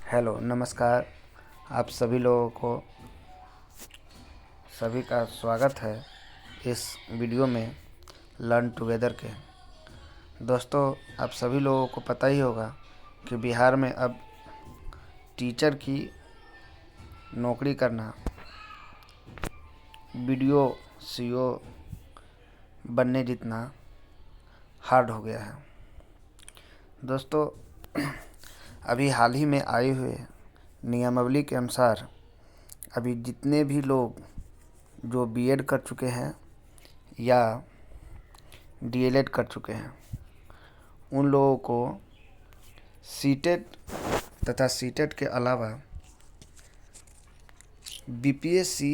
Hello नमस्कार। आप सभी लोगों को सभी का स्वागत है इस वीडियो में लर्न टुगेदर के। दोस्तों, आप सभी लोगों को पता ही होगा कि बिहार में अब टीचर की नौकरी करना बीडीओ सीओ बनने जितना हार्ड हो गया है। दोस्तों, अभी हाल ही में आए हुए नियमावली के अनुसार अभी जितने भी लोग जो बीएड कर चुके हैं या डीएलएड कर चुके हैं उन लोगों को सीटेट तथा सीटेट के अलावा बीपीएससी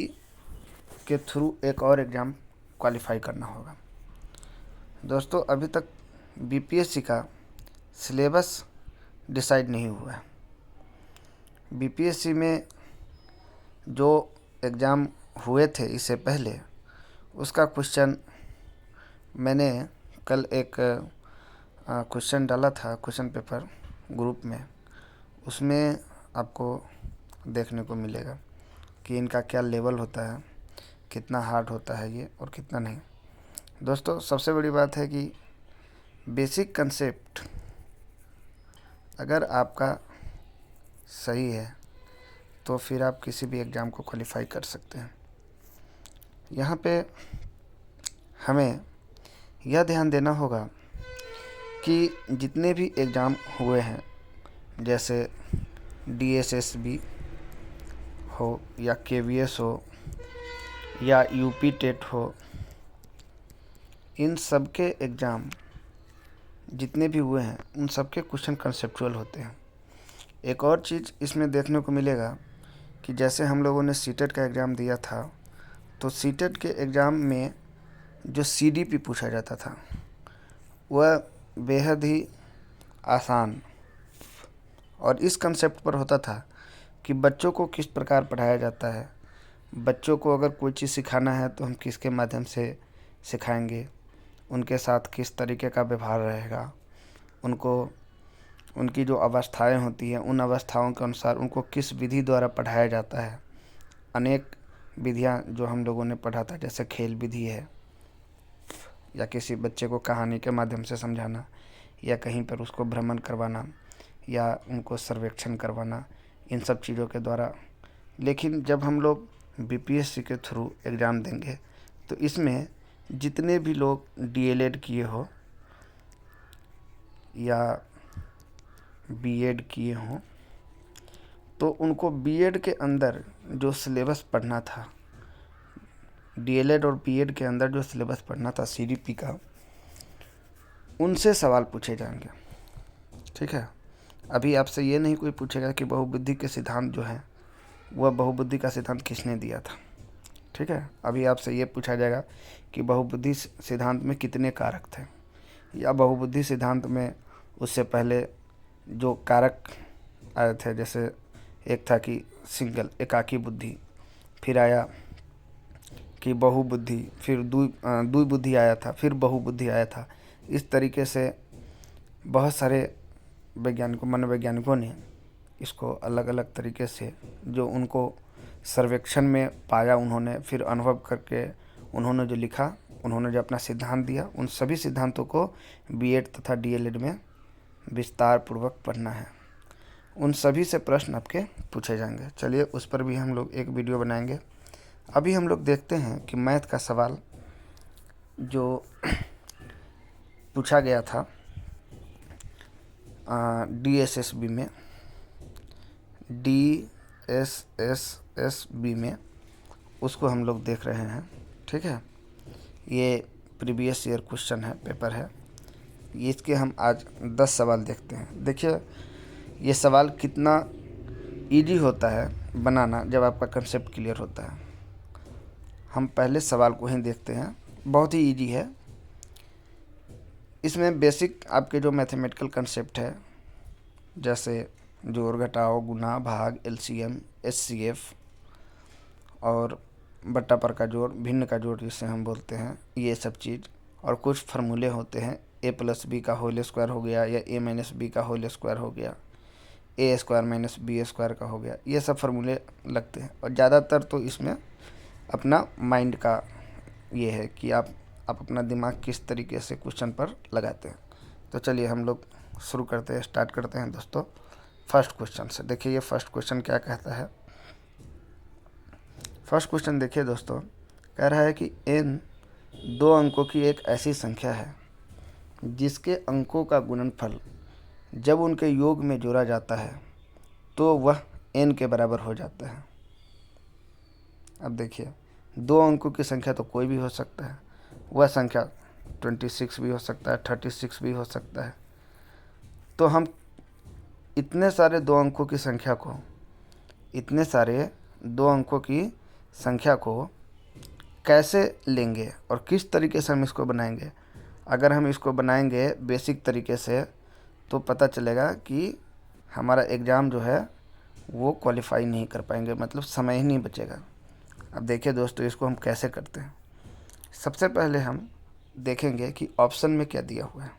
के थ्रू एक और एग्ज़ाम क्वालिफाई करना होगा। दोस्तों, अभी तक बीपीएससी का सिलेबस डिसाइड नहीं हुआ है। बीपीएससी में जो एग्ज़ाम हुए थे इससे पहले उसका क्वेश्चन मैंने कल एक क्वेश्चन डाला था, क्वेश्चन पेपर ग्रुप में। उसमें आपको देखने को मिलेगा कि इनका क्या लेवल होता है, कितना हार्ड होता है ये और कितना नहीं। दोस्तों, सबसे बड़ी बात है कि बेसिक कंसेप्ट अगर आपका सही है तो फिर आप किसी भी एग्ज़ाम को क्वालिफाई कर सकते हैं। यहाँ पे हमें यह ध्यान देना होगा कि जितने भी एग्ज़ाम हुए हैं, जैसे डीएसएसबी हो या केवीएस हो या यूपी टेट हो, इन सब के एग्ज़ाम जितने भी हुए हैं उन सब के क्वेश्चन कंसेप्चुअल होते हैं। एक और चीज़ इसमें देखने को मिलेगा कि जैसे हम लोगों ने सीटेट का एग्ज़ाम दिया था तो सीटेट के एग्ज़ाम में जो सीडीपी पूछा जाता था वह बेहद ही आसान और इस कंसेप्ट पर होता था कि बच्चों को किस प्रकार पढ़ाया जाता है, बच्चों को अगर कोई चीज़ सिखाना है तो हम किसके माध्यम से सिखाएंगे, उनके साथ किस तरीके का व्यवहार रहेगा, उनको उनकी जो अवस्थाएं होती हैं उन अवस्थाओं के अनुसार उनको किस विधि द्वारा पढ़ाया जाता है। अनेक विधियां जो हम लोगों ने पढ़ा था, जैसे खेल विधि है या किसी बच्चे को कहानी के माध्यम से समझाना या कहीं पर उसको भ्रमण करवाना या उनको सर्वेक्षण करवाना, इन सब चीज़ों के द्वारा। लेकिन जब हम लोग बीपीएससी के थ्रू एग्ज़ाम देंगे तो इसमें जितने भी लोग डीएलएड किए हो या बीएड किए हों तो उनको बीएड के अंदर जो सिलेबस पढ़ना था, डीएलएड और बीएड के अंदर जो सिलेबस पढ़ना था सीडीपी का, उनसे सवाल पूछे जाएंगे। ठीक है, अभी आपसे ये नहीं कोई पूछेगा कि बहुबुद्धि के सिद्धांत जो है वह बहुबुद्धि का सिद्धांत किसने दिया था। ठीक है, अभी आपसे ये पूछा जाएगा कि बहुबुद्धि सिद्धांत में कितने कारक थे, या बहुबुद्धि सिद्धांत में उससे पहले जो कारक आए थे, जैसे एक था कि सिंगल एकाकी बुद्धि, फिर आया कि बहुबुद्धि, फिर द्विबुद्धि आया था, फिर बहुबुद्धि आया था। इस तरीके से बहुत सारे वैज्ञानिकों मनोवैज्ञानिकों ने इसको अलग अलग तरीके से जो उनको सर्वेक्षण में पाया, उन्होंने फिर अनुभव करके उन्होंने जो लिखा, उन्होंने जो अपना सिद्धांत दिया, उन सभी सिद्धांतों को बीएड तथा डीएलएड में विस्तार पूर्वक पढ़ना है। उन सभी से प्रश्न आपके पूछे जाएंगे। चलिए उस पर भी हम लोग एक वीडियो बनाएंगे। अभी हम लोग देखते हैं कि मैथ का सवाल जो पूछा गया था डीएसएसबी में, डीएसएसएसबी में, उसको हम लोग देख रहे हैं। ठीक है, ये प्रीवियस ईयर क्वेश्चन है, पेपर है। ये इसके हम आज 10 सवाल देखते हैं। देखिए ये सवाल कितना इजी होता है बनाना जब आपका कंसेप्ट क्लियर होता है। हम पहले सवाल को ही देखते हैं, बहुत ही इजी है। इसमें बेसिक आपके जो मैथमेटिकल कंसेप्ट है, जैसे जोड़ घटाओ गुना भाग एलसीएम एचसीएफ और बट्टा पर का जोड़, भिन्न का जोड़ जिसे हम बोलते हैं, ये सब चीज़, और कुछ फार्मूले होते हैं। a + b का होल स्क्वायर हो गया या a - b का होल स्क्वायर हो गया, ए स्क्वायर माइनस बी स्क्वायर का हो गया, ये सब फार्मूले लगते हैं। और ज़्यादातर तो इसमें अपना माइंड का ये है कि आप अपना दिमाग किस तरीके से क्वेश्चन पर लगाते हैं। तो चलिए हम लोग शुरू करते हैं, स्टार्ट करते हैं दोस्तों फर्स्ट क्वेश्चन से। देखिए ये फर्स्ट क्वेश्चन क्या कहता है। फर्स्ट क्वेश्चन देखिए दोस्तों, कह रहा है कि n 2 अंकों की एक ऐसी संख्या है जिसके अंकों का गुणनफल जब उनके योग में जोड़ा जाता है तो वह n के बराबर हो जाता है। अब देखिए 2 अंकों की संख्या तो कोई भी हो सकता है, वह संख्या 26 भी हो सकता है, 36 भी हो सकता है। तो हम इतने सारे 2 अंकों की संख्या को, इतने सारे 2 अंकों की संख्या को कैसे लेंगे और किस तरीके से हम इसको बनाएंगे। अगर हम इसको बनाएंगे बेसिक तरीके से तो पता चलेगा कि हमारा एग्ज़ाम जो है वो क्वालिफाई नहीं कर पाएंगे, मतलब समय ही नहीं बचेगा। अब देखिए दोस्तों इसको हम कैसे करते हैं। सबसे पहले हम देखेंगे कि ऑप्शन में क्या दिया हुआ है।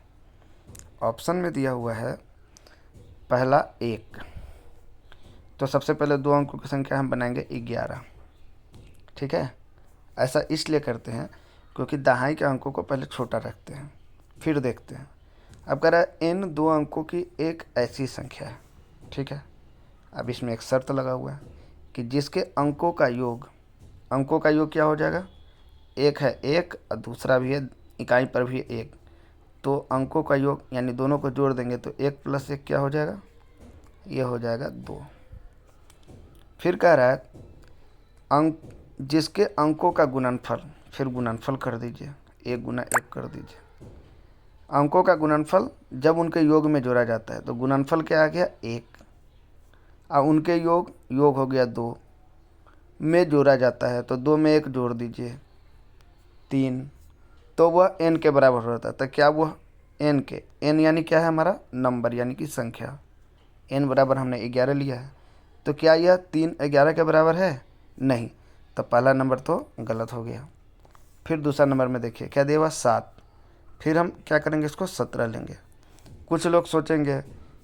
ऑप्शन में दिया हुआ है पहला 1, तो सबसे पहले 2 अंकों की संख्या हम बनाएंगे 11। ठीक है, ऐसा इसलिए करते हैं क्योंकि दहाई के अंकों को पहले छोटा रखते हैं फिर देखते हैं। अब कह रहा है n 2 अंकों की एक ऐसी संख्या है। ठीक है, अब इसमें एक शर्त लगा हुआ है कि जिसके अंकों का योग क्या हो जाएगा, एक है 1 और दूसरा भी है इकाई पर भी 1, तो अंकों का योग यानी दोनों को जोड़ देंगे तो 1 + 1 क्या हो जाएगा, ये हो जाएगा 2। फिर कह रहा है अंक जिसके अंकों का गुणनफल, फिर गुणनफल कर दीजिए, 1 × 1 कर दीजिए। अंकों का गुणनफल जब उनके योग में जोड़ा जाता है तो गुणनफल क्या आ गया 1, और उनके योग हो गया 2 में जोड़ा जाता है तो 2 में 1 जोड़ दीजिए 3, तो वह n के बराबर हो जाता है। तो क्या वह n के, n यानी क्या है हमारा नंबर यानी कि संख्या, n बराबर हमने 11 लिया है, तो क्या यह 3 11 के बराबर है, नहीं, तो पहला नंबर तो गलत हो गया। फिर दूसरा नंबर में देखिए क्या दिया हुआ 7, फिर हम क्या करेंगे इसको 17 लेंगे। कुछ लोग सोचेंगे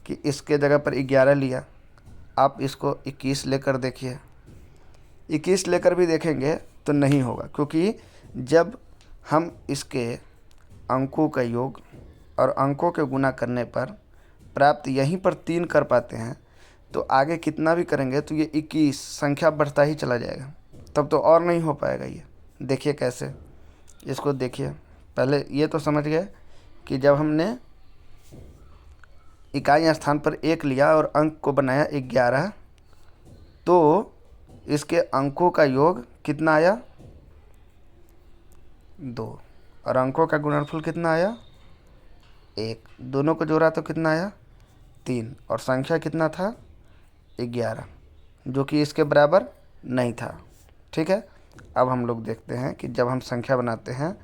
कि इसके जगह पर 11 लिया, आप इसको 21 लेकर देखिए, 21 लेकर भी देखेंगे तो नहीं होगा, क्योंकि जब हम इसके अंकों का योग और अंकों के गुना करने पर प्राप्त यहीं पर 3 कर पाते हैं, तो आगे कितना भी करेंगे तो ये 21 संख्या बढ़ता ही चला जाएगा, तब तो और नहीं हो पाएगा। ये देखिए कैसे, इसको देखिए। पहले ये तो समझ गए कि जब हमने इकाई स्थान पर 1 लिया और अंक को बनाया 11, तो इसके अंकों का योग कितना आया 2, और अंकों का गुणनफल कितना आया 1, दोनों को जोड़ा तो कितना आया 3, और संख्या कितना था 11, जो कि इसके बराबर नहीं था। ठीक है, अब हम लोग देखते हैं कि जब हम संख्या बनाते हैं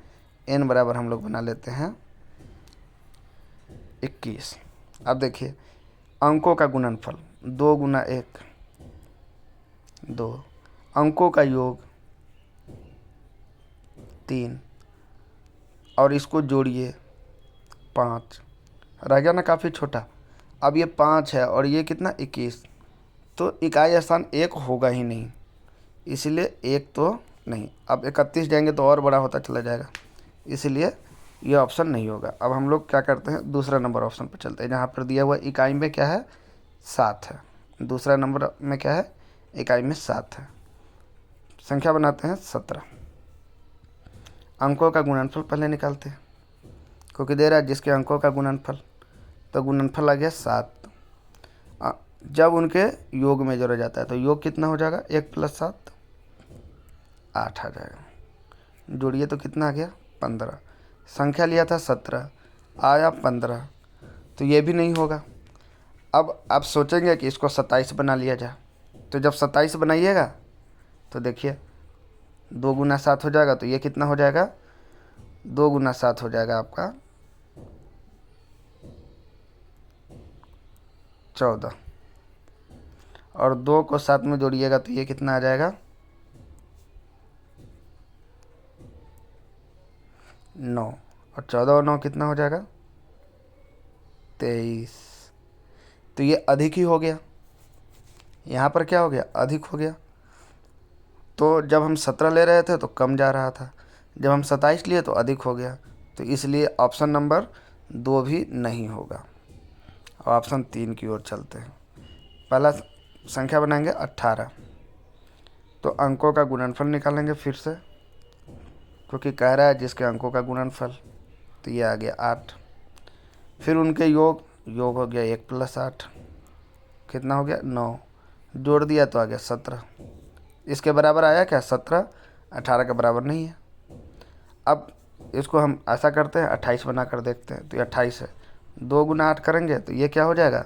n बराबर हम लोग बना लेते हैं 21। अब देखिए अंकों का गुणनफल 2 × 1 2, अंकों का योग 3, और इसको जोड़िए 5, रह गया ना काफ़ी छोटा। अब ये 5 है और ये कितना 21, तो इकाई स्थान 1 होगा ही नहीं, इसलिए 1 तो नहीं। अब 31 जाएंगे तो और बड़ा होता चला जाएगा, इसलिए ये ऑप्शन नहीं होगा। अब हम लोग क्या करते हैं दूसरा नंबर ऑप्शन पर चलते हैं, जहाँ पर दिया हुआ इकाई में क्या है 7 है, दूसरा नंबर में क्या है इकाई में 7 है। संख्या बनाते हैं 17, अंकों का गुणनफल पहले निकालते हैं क्योंकि दे रहा है जिसके अंकों का गुणनफल, तो गुणनफल आ गया 7। जब उनके योग में जोड़ा जाता है तो योग कितना हो जाएगा 1 + 7 8 आ जाएगा, जोड़िए तो कितना आ गया 15। संख्या लिया था 17, आया 15, तो ये भी नहीं होगा। अब आप सोचेंगे कि इसको 27 बना लिया जाए, तो जब 27 बनाइएगा तो देखिए 2 × 7 हो जाएगा, तो ये कितना हो जाएगा 2 × 7 हो जाएगा आपका 14, और 2 को 7 में जोड़िएगा तो ये कितना आ जाएगा 9, और 14 और 9 कितना हो जाएगा 23। तो ये अधिक ही हो गया, यहाँ पर क्या हो गया, अधिक हो गया। तो जब हम 17 ले रहे थे तो कम जा रहा था, जब हम 27 लिए तो अधिक हो गया। तो इसलिए ऑप्शन नंबर 2 भी नहीं होगा। और ऑप्शन 3 की ओर चलते हैं। पहला संख्या बनाएंगे 18, तो अंकों का गुणनफल निकालेंगे फिर से, क्योंकि कह रहा है जिसके अंकों का गुणनफल। तो ये आ गया 8। फिर उनके योग हो गया 1 + 8, कितना हो गया 9, जोड़ दिया तो आ गया 17। इसके बराबर आया क्या 17, 18 के बराबर नहीं है। अब इसको हम ऐसा करते हैं 28 बना कर देखते हैं। तो ये 28 है, 2 × 8 करेंगे तो ये क्या हो जाएगा,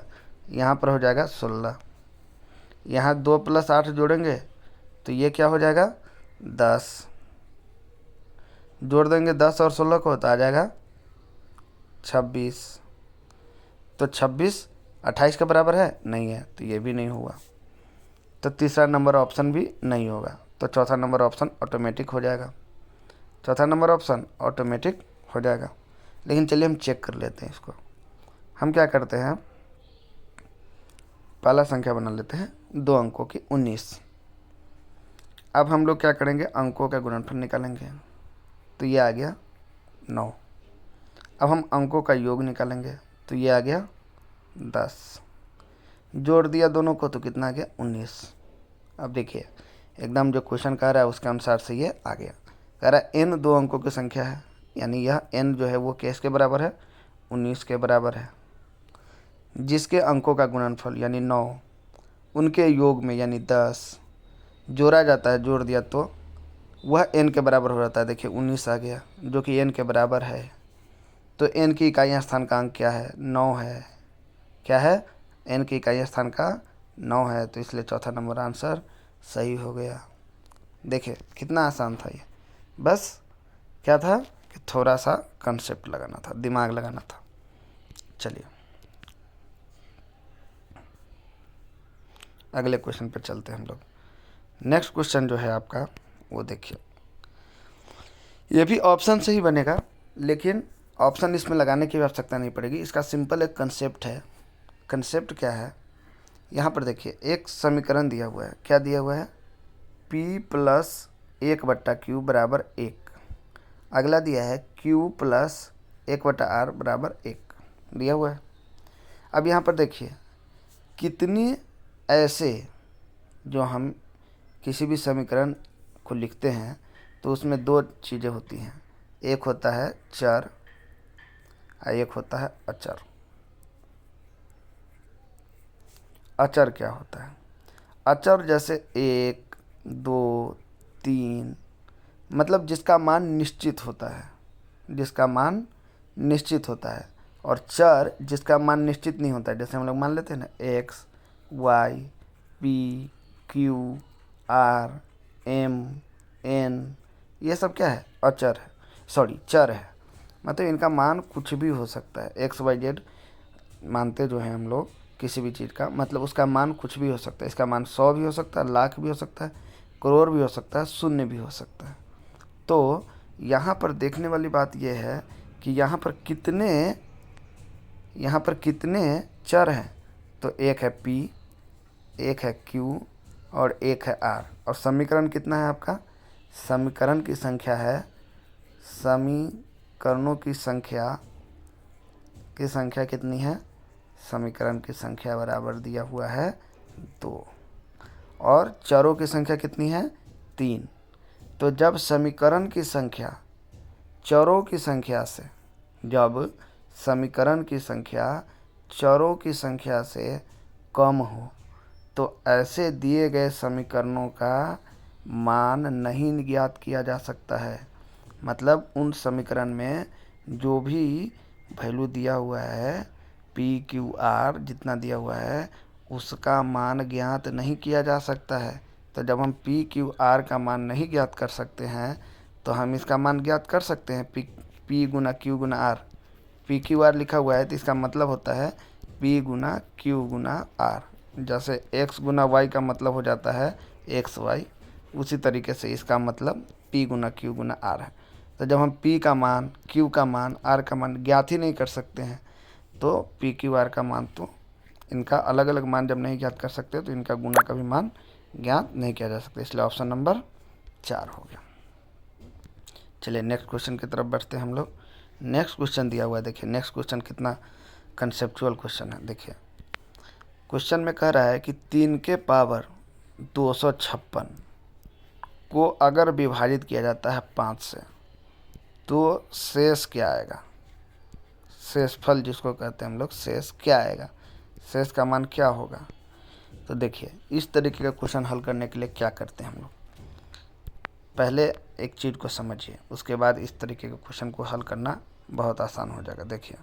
यहाँ पर हो जाएगा 16। यहाँ 2 + 8 जोड़ेंगे तो ये क्या हो जाएगा 10। जोड़ देंगे 10 और 16 को तो आ जाएगा 26। तो 26 28 के बराबर है, नहीं है, तो ये भी नहीं हुआ। तो तीसरा नंबर ऑप्शन भी नहीं होगा। तो चौथा नंबर ऑप्शन ऑटोमेटिक हो जाएगा, चौथा नंबर ऑप्शन ऑटोमेटिक हो जाएगा। लेकिन चलिए हम चेक कर लेते हैं इसको। हम क्या करते हैं, पहला संख्या बना लेते हैं 2 अंकों की 19। अब हम लोग क्या करेंगे, अंकों का गुणनफल निकालेंगे। तो ये आ गया 9। अब हम अंकों का योग निकालेंगे तो ये आ गया 10। जोड़ दिया दोनों को तो कितना आ गया 19। अब देखिए एकदम जो क्वेश्चन कह रहा है उसके अनुसार से ये आ गया। कह रहा है n 2 अंकों की संख्या है, यानी यह n जो है वो किसके बराबर है, 19 के बराबर है। जिसके अंकों का गुणनफल यानी 9 उनके योग में यानी 10 जोड़ा जाता है, जोड़ दिया तो वह n के बराबर हो जाता है। देखिए 19 आ गया जो कि n के बराबर है। तो n की इकाई स्थान का अंक क्या है, 9 है। क्या है, n की इकाई स्थान का 9 है। तो इसलिए चौथा नंबर आंसर सही हो गया। देखिए कितना आसान था ये, बस क्या था कि थोड़ा सा कंसेप्ट लगाना था, दिमाग लगाना था। चलिए अगले क्वेश्चन पर चलते हैं हम लोग। नेक्स्ट क्वेश्चन जो है आपका वो देखिए, ये भी ऑप्शन से ही बनेगा, लेकिन ऑप्शन इसमें लगाने की आवश्यकता नहीं पड़ेगी। इसका सिंपल एक कंसेप्ट है। कंसेप्ट क्या है, यहाँ पर देखिए एक समीकरण दिया हुआ है। क्या दिया हुआ है, p + 1/q = 1। अगला दिया है q + 1/r = 1 दिया हुआ है। अब यहाँ पर देखिए कितनी ऐसे जो हम किसी भी समीकरण को लिखते हैं तो उसमें 2 चीज़ें होती हैं, एक होता है चर और एक होता है अचर। अचर क्या होता है, अचर जैसे 1, 2, 3, मतलब जिसका मान निश्चित होता है, जिसका मान निश्चित होता है। और चर जिसका मान निश्चित नहीं होता है, जैसे हम लोग मान लेते हैं ना x, y, p, q, r, m, n, ये सब क्या है, अचर है, सॉरी चर है। मतलब इनका मान कुछ भी हो सकता है। x, y, z मानते जो हैं हम लोग किसी भी चीज़ का, मतलब उसका मान कुछ भी हो सकता है। इसका मान 100 भी हो सकता है, लाख भी हो सकता है, करोड़ भी हो सकता है, शून्य भी हो सकता है। तो यहाँ पर देखने वाली बात यह है कि यहाँ पर कितने चर हैं। तो एक है p, एक है q और एक है r। और समीकरण कितना है आपका, समीकरण की संख्या है, समीकरणों की संख्या कितनी है, समीकरण की संख्या बराबर दिया हुआ है 2 और चरों की संख्या कितनी है 3। तो जब समीकरण की संख्या चरों की संख्या से, जब समीकरण की संख्या चरों की संख्या से कम हो तो ऐसे दिए गए समीकरणों का मान नहीं ज्ञात किया जा सकता है। मतलब उन समीकरण में जो भी वैल्यू दिया हुआ है p, q, r जितना दिया हुआ है उसका मान ज्ञात नहीं किया जा सकता है। तो जब हम p, q, r का मान नहीं ज्ञात कर सकते हैं तो हम इसका मान ज्ञात कर सकते हैं। p × q × r, p, q, r लिखा हुआ है तो इसका मतलब होता है p × q × r। जैसे x × y का मतलब हो जाता है xy, उसी तरीके से इसका मतलब p × q × r है। तो जब हम p का मान, q का मान, r का मान ज्ञात ही नहीं कर सकते हैं तो p, q, r का मान तो इनका अलग अलग मान जब नहीं ज्ञात कर सकते तो इनका गुना का भी मान ज्ञात नहीं किया जा सकता, इसलिए ऑप्शन नंबर 4 हो गया। चलिए नेक्स्ट क्वेश्चन की तरफ बढ़ते हैं हम लोग। नेक्स्ट क्वेश्चन दिया हुआ है, देखिए नेक्स्ट क्वेश्चन कितना कंसेप्चुअल क्वेश्चन है। देखिए क्वेश्चन में कह रहा है कि 3 के पावर 256 को अगर विभाजित किया जाता है 5 से तो शेष क्या आएगा, शेषफल जिसको कहते हैं हम लोग, शेष क्या आएगा, शेष का मान क्या होगा। तो देखिए इस तरीके का क्वेश्चन हल करने के लिए क्या करते हैं हम लोग, पहले एक चीज़ को समझिए, उसके बाद इस तरीके के क्वेश्चन को हल करना बहुत आसान हो जाएगा। देखिए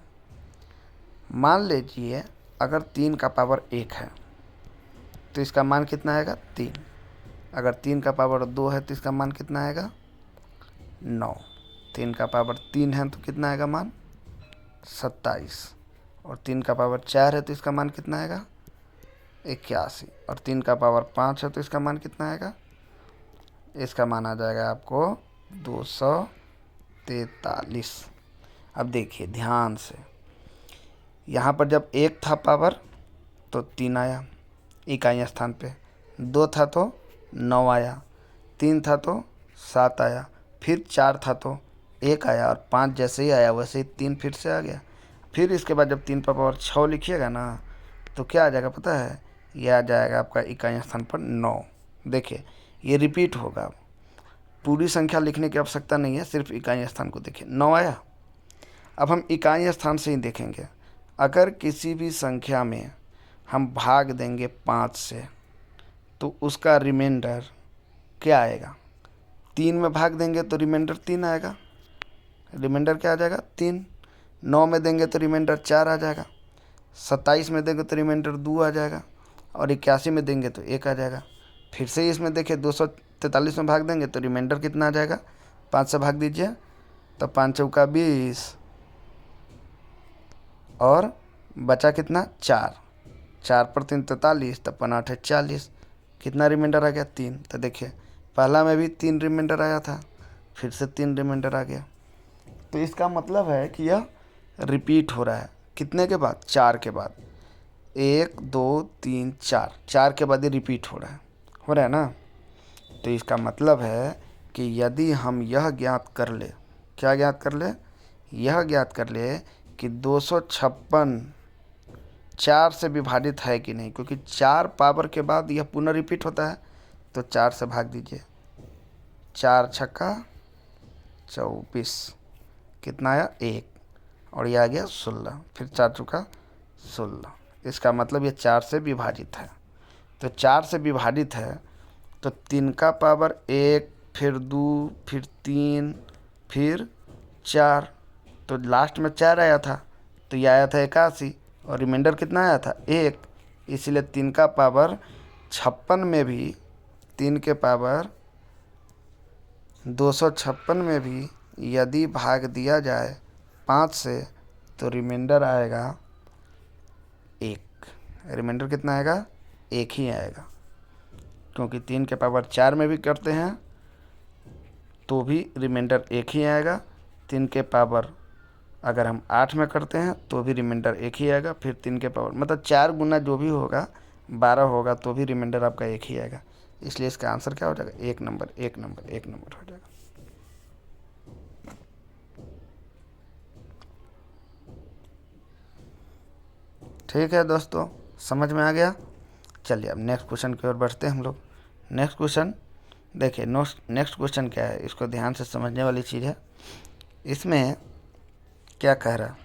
मान लीजिए अगर 3 का पावर 1 है तो इसका मान कितना आएगा 3। अगर 3 का पावर 2 है तो इसका मान कितना आएगा 9। 3 का पावर 3 है तो कितना आएगा मान 27। और 3 का पावर 4 है तो इसका मान कितना आएगा 81। और 3 का पावर 5 है तो इसका मान कितना आएगा, इसका मान आ जाएगा आपको 243। अब देखिए ध्यान से, यहाँ पर जब 1 था पावर तो 3 आया इकाई स्थान पे, 2 था तो 9 आया, 3 था तो 7 आया, फिर 4 था तो 1 आया, और 5 जैसे ही आया वैसे ही 3 फिर से आ गया। फिर इसके बाद जब 3 पर पावर 6 लिखिएगा ना तो क्या आ जाएगा पता है, यह आ जाएगा आपका इकाई स्थान पर 9। देखिए ये रिपीट होगा, पूरी संख्या लिखने की आवश्यकता नहीं है, सिर्फ इकाई स्थान को देखिए 9 आया। अब हम इकाई स्थान से ही देखेंगे, अगर किसी भी संख्या में हम भाग देंगे 5 से तो उसका रिमाइंडर क्या आएगा, 3 में भाग देंगे तो रिमाइंडर 3 आएगा, रिमाइंडर क्या आ जाएगा 3। 9 में देंगे तो रिमाइंडर 4 आ जाएगा, 27 में देंगे तो रिमाइंडर 2 आ जाएगा, और 81 में देंगे तो 1 आ जाएगा। फिर से इसमें देखिए 243 में भाग देंगे तो रिमाइंडर कितना आ जाएगा, 5 से भाग दीजिए तो 5 चौका 20 और बचा कितना 4, 4 पर 3 43, तब 5 8 40, कितना रिमाइंडर आ गया 3। तो देखिए पहला में भी 3 रिमाइंडर आया था, फिर से 3 रिमाइंडर आ गया। तो इसका मतलब है कि यह रिपीट हो रहा है, कितने के बाद 4 के बाद, 1 2 3 4, 4 के बाद ये रिपीट हो रहा है ना। तो इसका मतलब है कि यदि हम यह ज्ञात कर ले, क्या ज्ञात कर ले, यह ज्ञात कर ले कि 256 4 से विभाजित है कि नहीं, क्योंकि 4 पावर के बाद यह पुनः रिपीट होता है, तो 4 से भाग दीजिए, 4 छक्का 24, कितना आया 1, और यह आ गया 16, फिर 4 चौका 16। इसका मतलब ये 4 से विभाजित है। तो 4 से विभाजित है तो 3 का पावर 1, फिर 2, फिर 3, फिर 4, तो लास्ट में 4 आया था, तो यह आया था 81, और रिमाइंडर कितना आया था 1। इसलिए 3 का पावर 56 में भी, 3 के पावर 256 में भी यदि भाग दिया जाए 5 से तो रिमाइंडर आएगा 1। रिमाइंडर कितना आएगा 1 ही आएगा, क्योंकि 3 के पावर 4 में भी करते हैं तो भी रिमाइंडर 1 ही आएगा। 3 के पावर अगर हम 8 में करते हैं तो भी रिमाइंडर 1 ही आएगा। फिर 3 के पावर मतलब 4 गुना जो भी होगा 12 होगा तो भी रिमाइंडर आपका 1 ही आएगा। इसलिए इसका आंसर क्या हो जाएगा, 1 नंबर 1 नंबर 1 नंबर हो जाएगा। ठीक है दोस्तों, समझ में आ गया। चलिए अब नेक्स्ट क्वेश्चन की ओर बढ़ते हैं हम लोग। नेक्स्ट क्वेश्चन देखिए, नेक्स्ट क्वेश्चन क्या है, इसको ध्यान से समझने वाली चीज़ है। इसमें क्या कह रहा है,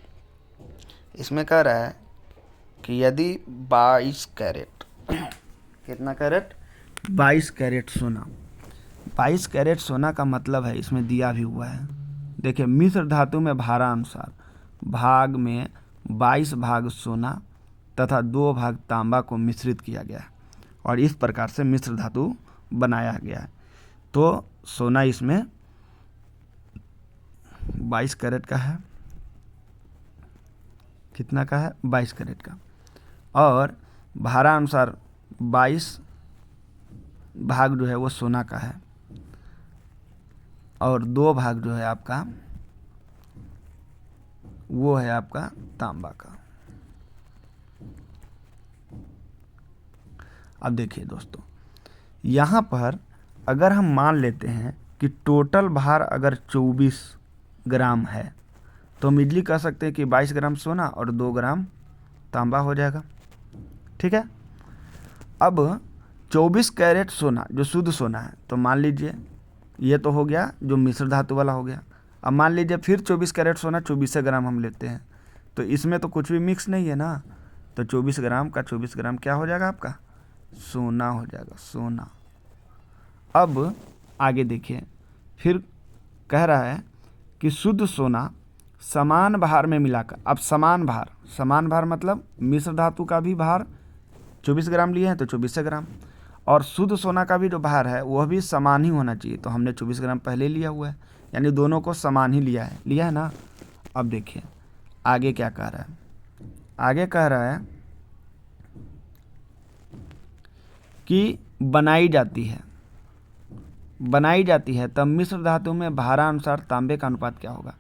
इसमें कह रहा है कि यदि 22 कैरेट कितना कैरेट 22 कैरेट सोना, 22 कैरेट सोना का मतलब है इसमें दिया भी हुआ है। देखिए मिश्र धातु में भारानुसार भाग में 22 भाग सोना तथा 2 भाग तांबा को मिश्रित किया गया है और इस प्रकार से मिश्र धातु बनाया गया है। तो सोना इसमें 22 कैरेट का है, कितना का है 22 कैरेट का, और भारानुसार 22 भाग जो है वो सोना का है और 2 भाग जो है आपका वो है आपका तांबा का। अब देखिए दोस्तों, यहाँ पर अगर हम मान लेते हैं कि टोटल भार अगर 24 ग्राम है तो हम इजली कह सकते हैं कि 22 ग्राम सोना और 2 ग्राम तांबा हो जाएगा। ठीक है, अब 24 कैरेट सोना जो शुद्ध सोना है, तो मान लीजिए ये तो हो गया जो मिश्र धातु वाला हो गया। अब मान लीजिए फिर 24 कैरेट सोना 24 ग्राम हम लेते हैं, तो इसमें तो कुछ भी मिक्स नहीं है ना, तो 24 ग्राम का 24 ग्राम क्या हो जाएगा आपका, सोना हो जाएगा, सोना। अब आगे देखिए, फिर कह रहा है कि शुद्ध सोना समान भार में मिलाकर, अब समान भार मतलब मिश्र धातु का भी भार 24 ग्राम लिए हैं तो 24 ग्राम, और शुद्ध सोना का भी जो भार है वह भी समान ही होना चाहिए, तो हमने 24 ग्राम पहले लिया हुआ है, यानी दोनों को समान ही लिया है ना। अब देखिए आगे क्या कह रहा है, आगे कह रहा है कि बनाई जाती है तब मिश्र धातु में भारानुसार तांबे का अनुपात क्या होगा।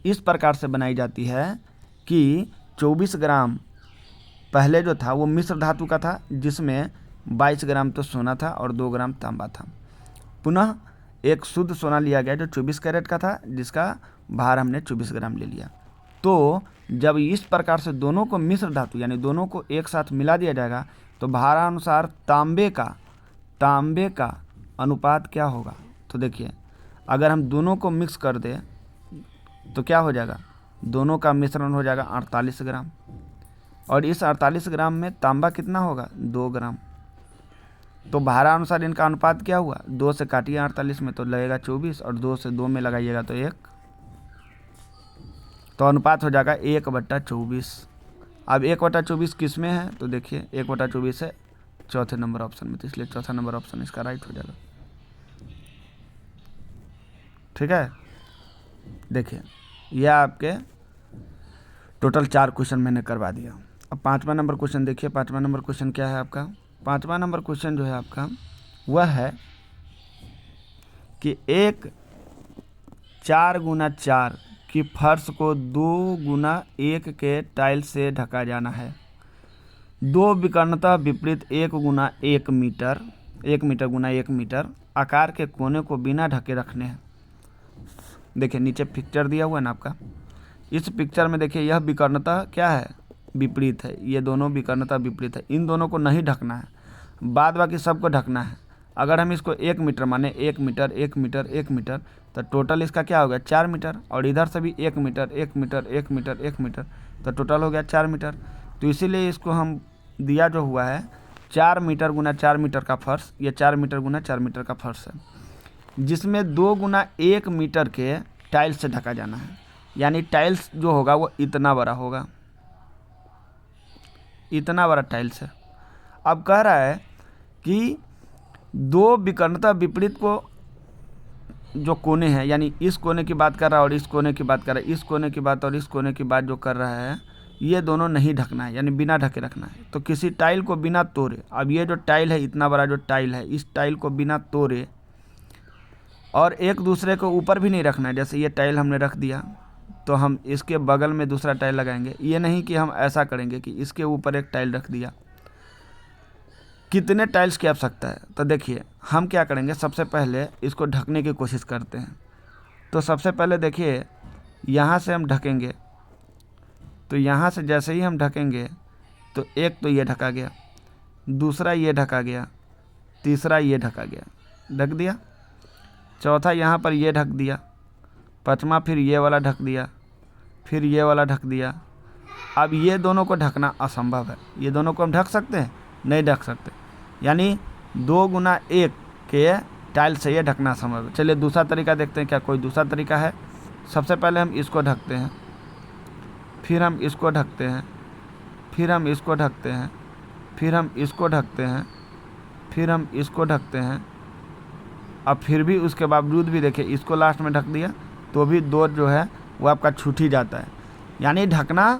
इस प्रकार से बनाई जाती है कि 24 ग्राम पहले जो था वो मिश्र धातु का था, जिसमें 22 ग्राम तो सोना था और 2 ग्राम तांबा था। पुनः एक शुद्ध सोना लिया गया जो 24 कैरेट का था, जिसका भार हमने 24 ग्राम ले लिया। तो जब इस प्रकार से दोनों को मिश्र धातु यानी दोनों को एक साथ मिला दिया जाएगा तो भारानुसार तांबे का अनुपात क्या होगा। तो देखिए अगर हम दोनों को मिक्स कर दें तो क्या हो जाएगा, दोनों का मिश्रण हो जाएगा 48 ग्राम, और इस 48 ग्राम में तांबा कितना होगा, 2 ग्राम। तो भारानुसार इनका अनुपात क्या हुआ, 2 से काटिए 48 में तो लगेगा 24, और 2 से 2 में लगाइएगा तो 1, तो अनुपात हो जाएगा 1/24। अब 1/24 किस में है, तो देखिए 1/24 है चौथे नंबर ऑप्शन में, तो इसलिए चौथा नंबर ऑप्शन इसका राइट हो जाएगा। ठीक है, देखिए यह आपके टोटल 4 क्वेश्चन मैंने करवा दिया। अब 5वां नंबर क्वेश्चन देखिए, 5वां नंबर क्वेश्चन क्या है आपका, 5वां नंबर क्वेश्चन जो है आपका वह है कि एक 4x4 की फर्श को 2x1 के टाइल से ढका जाना है। 2 विकर्णतः विपरीत 1x1 मीटर 1 मीटर गुना 1 मीटर आकार के कोने को बिना ढके रखने हैं। देखिए नीचे पिक्चर दिया हुआ है ना आपका, इस पिक्चर में देखिए यह विकर्णतः क्या है, विपरीत है, ये दोनों विकर्णतः विपरीत है, इन दोनों को नहीं ढकना है, बाद बाकी सबको ढकना है। अगर हम इसको 1 मीटर माने 1 मीटर 1 मीटर 1 मीटर, तो टोटल इसका क्या हो गया 4 मीटर, और इधर से भी 1 मीटर 1 मीटर 1 मीटर 1 मीटर, तो टोटल हो गया 4 मीटर। तो इसीलिए इसको हम दिया जो हुआ है 4 मीटर गुना 4 मीटर का फर्श, ये 4 मीटर गुना 4 मीटर का फर्श है, जिसमें 2x1 मीटर के टाइल्स से ढका जाना है, यानी टाइल्स जो होगा वो इतना बड़ा होगा, इतना बड़ा टाइल्स है। अब कह रहा है कि 2 विकर्णतः विपरीत को जो कोने हैं, यानी इस कोने की बात कर रहा है और इस कोने की बात कर रहा है, इस कोने की बात और इस कोने की बात जो कर रहा है, ये दोनों नहीं ढकना है, यानी बिना ढके रखना है। तो किसी टाइल को बिना तोड़े, अब ये जो टाइल है इतना बड़ा जो टाइल है, इस टाइल को बिना तोड़े और एक दूसरे को ऊपर भी नहीं रखना है। जैसे ये टाइल हमने रख दिया तो हम इसके बगल में दूसरा टाइल लगाएंगे, ये नहीं कि हम ऐसा करेंगे कि इसके ऊपर एक टाइल रख दिया। कितने टाइल्स की आवश्यकता है, तो देखिए हम क्या करेंगे, सबसे पहले इसको ढकने की कोशिश करते हैं। तो सबसे पहले देखिए यहाँ से हम ढकेंगे, तो यहाँ से जैसे ही हम ढकेंगे तो एक तो ये ढका गया, दूसरा ये ढका गया, तीसरा ये ढका गया, ढक दिया, चौथा यहाँ पर ये ढक दिया, पाँचवा फिर ये वाला ढक दिया, फिर ये वाला ढक दिया। अब ये दोनों को ढकना असंभव है, ये दोनों को हम ढक सकते हैं, नहीं ढक सकते, यानी 2x1 के टाइल से ये ढकना असंभव है। चलिए दूसरा तरीका देखते हैं, क्या कोई दूसरा तरीका है। सबसे पहले हम इसको ढकते हैं, फिर हम इसको ढकते हैं, फिर हम इसको ढकते हैं, फिर हम इसको ढकते हैं, फिर हम इसको ढकते हैं। अब फिर भी उसके बावजूद भी देखिए इसको लास्ट में ढक दिया तो भी 2 जो है वो आपका छूट ही जाता है, यानी ढकना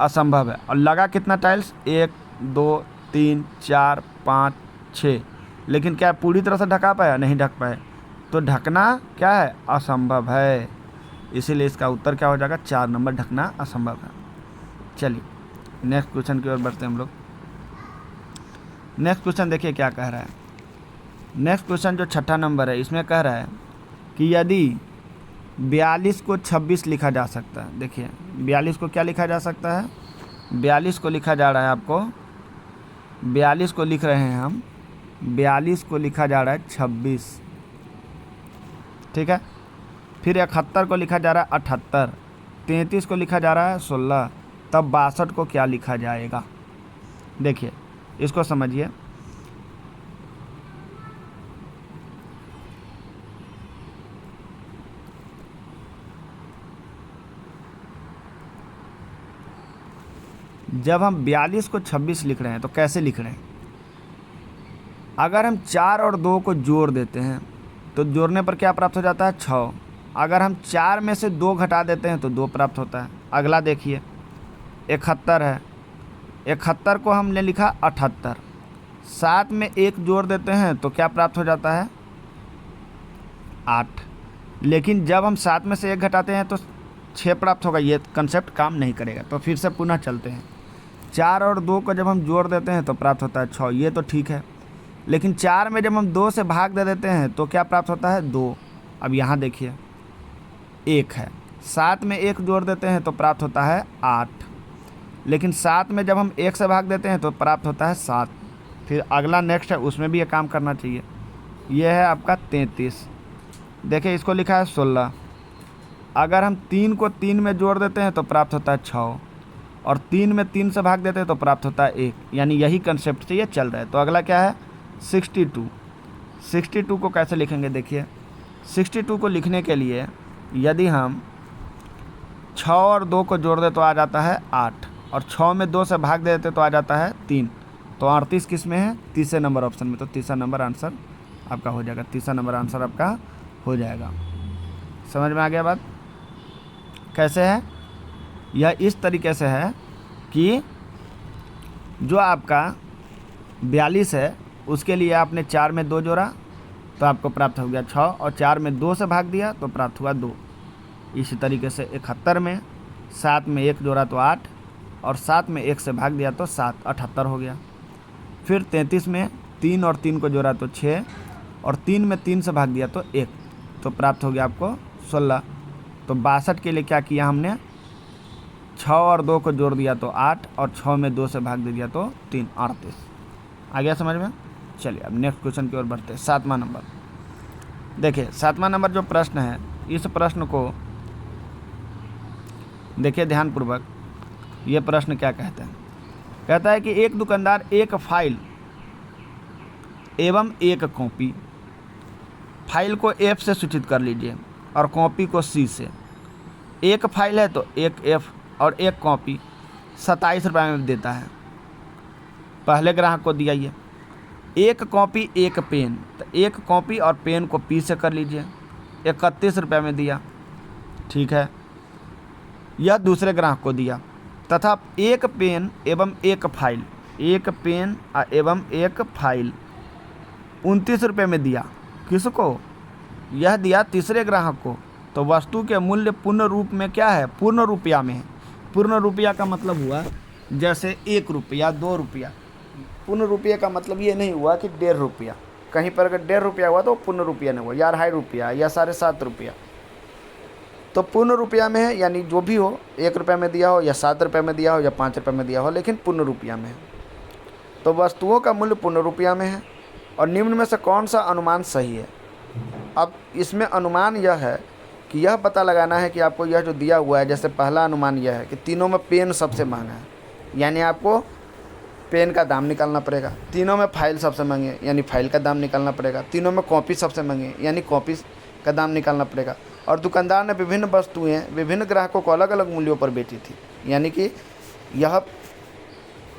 असंभव है। और लगा कितना टाइल्स, 1 2 3 4 5 6, लेकिन क्या पूरी तरह से ढका पाया, नहीं ढक पाए, तो ढकना क्या है, असंभव है। इसीलिए इसका उत्तर क्या हो जाएगा, 4 नंबर, ढकना असंभव है। चलिए नेक्स्ट क्वेश्चन की ओर बढ़ते हैं हम लोग। नेक्स्ट क्वेश्चन देखिए क्या कह रहा है। नेक्स्ट क्वेश्चन जो 6ठा नंबर है इसमें कह रहा है कि यदि 42 को 26 लिखा जा सकता है। देखिए 42 को क्या लिखा जा सकता है, 42 को लिखा जा रहा है आपको, 42 को लिख रहे हैं हम, 42 को लिखा जा रहा है 26, ठीक है। फिर 71 को लिखा जा रहा है 78, 33 को लिखा जा रहा है 16, तब 62 को क्या लिखा जाएगा। देखिए इसको समझिए। जब हम 42 को 26 लिख रहे हैं तो कैसे लिख रहे हैं, अगर हम 4 और 2 को जोड़ देते हैं तो जोड़ने पर क्या प्राप्त हो जाता है, 6। अगर हम 4 में से 2 घटा देते हैं तो 2 प्राप्त होता है। अगला देखिए 71 है, 71 को हमने लिखा 78, 7 में 1 जोड़ देते हैं तो क्या प्राप्त हो जाता है, 8। लेकिन जब हम 7 में से 1 घटाते हैं तो 6 प्राप्त होगा। ये कंसेप्ट काम नहीं करेगा। तो फिर से पुनः चलते हैं। 4 और 2 को जब हम जोड़ देते हैं तो प्राप्त होता है 6, ये तो ठीक है। लेकिन 4 में जब हम 2 से भाग दे देते हैं तो क्या प्राप्त होता है, 2। अब यहाँ देखिए 1 है, 7 में 1 जोड़ देते हैं तो प्राप्त होता है 8। लेकिन 7 में जब हम 1 से भाग देते हैं तो प्राप्त होता है 7। फिर अगला नेक्स्ट है, उसमें भी ये काम करना चाहिए। यह है आपका 33। देखिए इसको लिखा है 16। अगर हम 3 को 3 में जोड़ देते हैं तो प्राप्त होता है 6, और 3 में 3 से भाग देते हैं तो प्राप्त होता है 1। यानी यही कंसेप्ट से ये चल रहा है। तो अगला क्या है, 62। 62 को कैसे लिखेंगे, देखिए 62 को लिखने के लिए यदि हम 6 और 2 को जोड़ दे तो आ जाता है 8, और 6 में 2 से भाग देते तो आ जाता है 3। तो 38 किस में है, तीसरे नंबर ऑप्शन में। तो तीसरा नंबर आंसर आपका हो जाएगा, तीसरा नंबर आंसर आपका हो जाएगा। समझ में आ गया बात कैसे है। यह इस तरीके से है कि जो आपका 42 है उसके लिए आपने 4 में 2 जोड़ा तो आपको प्राप्त हो गया 6, और 4 में 2 से भाग दिया तो प्राप्त हुआ 2। इसी तरीके से 71 में 7 में 1 जोड़ा तो 8, और 7 में 1 से भाग दिया तो 7, 78 हो गया। फिर 33 में 3 और 3 को जोड़ा तो 6, और 3 में 3 से भाग दिया तो 1, तो प्राप्त हो गया आपको 16। तो 62 के लिए क्या किया हमने, 6 और 2 को जोड़ दिया तो 8, और 6 में 2 से भाग दे दिया तो 3, 38। आ गया समझ में। चलिए अब नेक्स्ट क्वेश्चन की ओर बढ़ते हैं। 7वां नंबर देखिए, 7वां नंबर जो प्रश्न है, इस प्रश्न को देखिए ध्यानपूर्वक। ये प्रश्न क्या कहता है, कहता है कि एक दुकानदार एक फाइल एवं एक कॉपी, फाइल को F से सूचित कर लीजिए और कॉपी को C से। एक फाइल है तो एक F और एक कॉपी 27 रुपये में देता है। पहले ग्राहक को दिया ये एक कॉपी एक पेन, तो एक कॉपी और पेन को P से कर लीजिए, 31 रुपये में दिया, ठीक है। यह दूसरे ग्राहक को दिया तथा एक पेन एवं एक फाइल, एक पेन एवं एक फाइल 29 रुपये में दिया। किसको, यह दिया तीसरे ग्राहक को। तो वस्तु के मूल्य पूर्ण रूप में क्या है, पूर्ण रुपया में है। पूर्ण रुपया का मतलब हुआ जैसे 1 रुपया 2 रुपया। पूर्ण रुपये का मतलब ये नहीं हुआ कि 1.5 रुपया। कहीं पर अगर 1.5 रुपया हुआ तो पूर्ण रुपया नहीं हुआ, या 2.5 रुपया या 7.5 रुपया। तो पूर्ण रुपया में है, यानी जो भी हो, 1 रुपये में दिया हो या 7 रुपये में दिया हो या 5 रुपये में दिया हो, लेकिन पूर्ण रुपया में है। तो वस्तुओं का मूल्य पूर्ण रुपया में है। और निम्न में से कौन सा अनुमान सही है। अब इसमें अनुमान यह है कि यह पता लगाना है कि आपको यह जो दिया हुआ है, जैसे पहला अनुमान यह है कि तीनों में पेन सबसे महंगा है, यानी आपको पेन का दाम निकालना पड़ेगा। तीनों में फाइल सबसे महंगी है, यानी फाइल का दाम निकालना पड़ेगा। तीनों में कॉपी सबसे महंगी है, यानी कॉपी का दाम निकालना पड़ेगा। और दुकानदार ने विभिन्न वस्तुएं विभिन्न ग्राहकों को अलग अलग मूल्यों पर बेची थी, यानी कि यह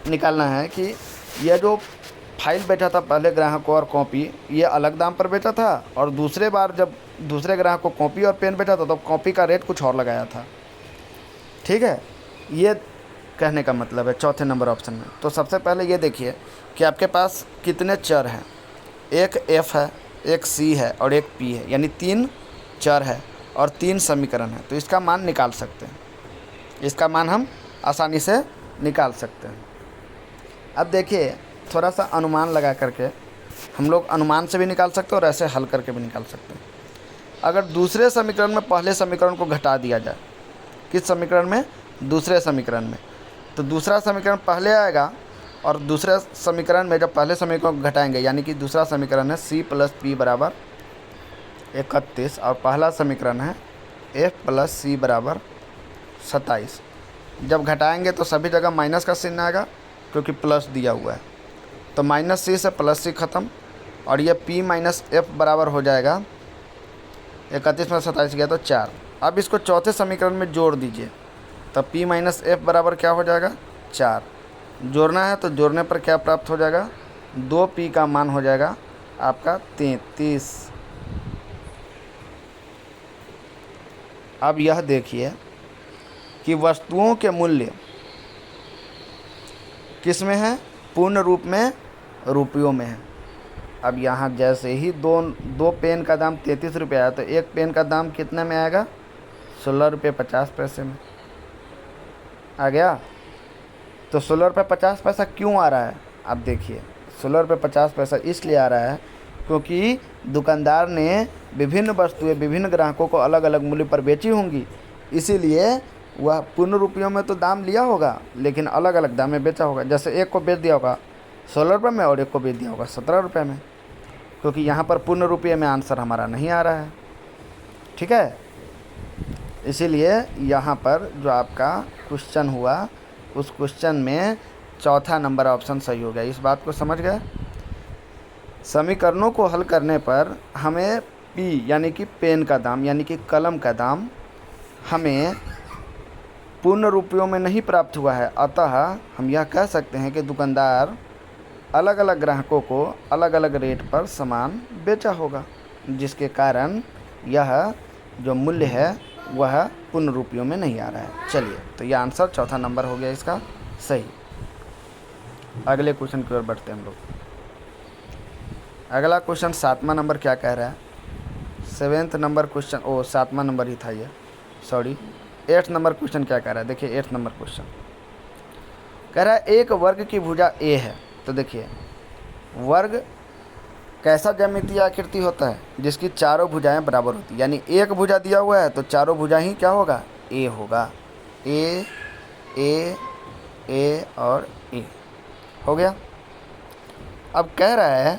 निकालना है कि यह जो फाइल बेचा था पहले ग्राहक को और कॉपी, ये अलग दाम पर बेचा था, और दूसरे बार जब दूसरे ग्राहक को कॉपी और पेन बेचा था तो कॉपी का रेट कुछ और लगाया था, ठीक है। ये कहने का मतलब है चौथे नंबर ऑप्शन में। तो सबसे पहले ये देखिए कि आपके पास कितने चर हैं, एक F है, एक C है और एक P है, यानी 3 चर है और 3 समीकरण है। तो इसका मान निकाल सकते हैं, इसका मान हम आसानी से निकाल सकते हैं। अब देखिए थोड़ा सा अनुमान लगा करके हम लोग अनुमान से भी निकाल सकते हैं और ऐसे हल करके भी निकाल सकते हैं। अगर दूसरे समीकरण में पहले समीकरण को घटा दिया जाए, किस समीकरण में? दूसरे समीकरण में, तो दूसरा समीकरण पहले आएगा और दूसरे समीकरण में जब पहले समीकरण को घटाएंगे, यानी कि दूसरा समीकरण है c + p = 31 और पहला समीकरण है f + c = 27। जब घटाएंगे तो सभी जगह माइनस का चिन्ह आएगा क्योंकि प्लस दिया हुआ है, तो -c से +c ख़त्म और ये p - f बराबर हो जाएगा 31 में 27 गया तो 4। अब इसको चौथे समीकरण में जोड़ दीजिए, तब p - f बराबर क्या हो जाएगा? 4। जोड़ना है तो जोड़ने पर क्या प्राप्त हो जाएगा? 2p का मान हो जाएगा आपका 33। अब यह देखिए कि वस्तुओं के मूल्य किस में है? पूर्ण रूप में, रुपयों में है। अब यहाँ जैसे ही दो पेन का दाम 33 रुपये आया तो एक पेन का दाम कितने में आएगा? 16 रुपये 50 पैसे में आ गया। तो 16 रुपये 50 पैसा क्यों आ रहा है? अब देखिए 16 रुपये 50 पैसा इसलिए आ रहा है क्योंकि दुकानदार ने विभिन्न वस्तुएं विभिन्न ग्राहकों को अलग अलग मूल्य पर बेची होंगी, इसीलिए वह पूर्ण रुपयों में तो दाम लिया होगा लेकिन अलग अलग दाम में बेचा होगा। जैसे एक को बेच दिया होगा 16 रुपये में और एक को बेच दिया होगा 17 रुपये में, क्योंकि यहाँ पर पूर्ण रुपये में आंसर हमारा नहीं आ रहा है। ठीक है, इसीलिए यहाँ पर जो आपका क्वेश्चन हुआ उस क्वेश्चन में चौथा नंबर ऑप्शन सही हो गया। इस बात को समझ गए? समीकरणों को हल करने पर हमें P यानी कि पेन का दाम यानी कि कलम का दाम हमें पूर्ण रुपयों में नहीं प्राप्त हुआ है, अतः हम यह कह सकते हैं कि दुकानदार अलग अलग ग्राहकों को अलग अलग रेट पर सामान बेचा होगा, जिसके कारण यह जो मूल्य है वह पूर्ण रुपयों में नहीं आ रहा है। चलिए, तो यह आंसर चौथा नंबर हो गया इसका सही। अगले क्वेश्चन की ओर बढ़ते हैं हम लोग। अगला क्वेश्चन 7वां नंबर क्या कह रहा है? 7th नंबर क्वेश्चन, 7वां नंबर ही था ये, सॉरी। 8th नंबर क्वेश्चन क्या कह रहा है? देखिए 8th नंबर क्वेश्चन कह रहा है एक वर्ग की भुजा A है। तो देखिए वर्ग कैसा ज्यामितीय आकृति होता है? जिसकी चारों भुजाएं बराबर होती है, यानी एक भुजा दिया हुआ है तो चारों भुजा ही क्या होगा? A होगा। A A A और A हो गया। अब कह रहा है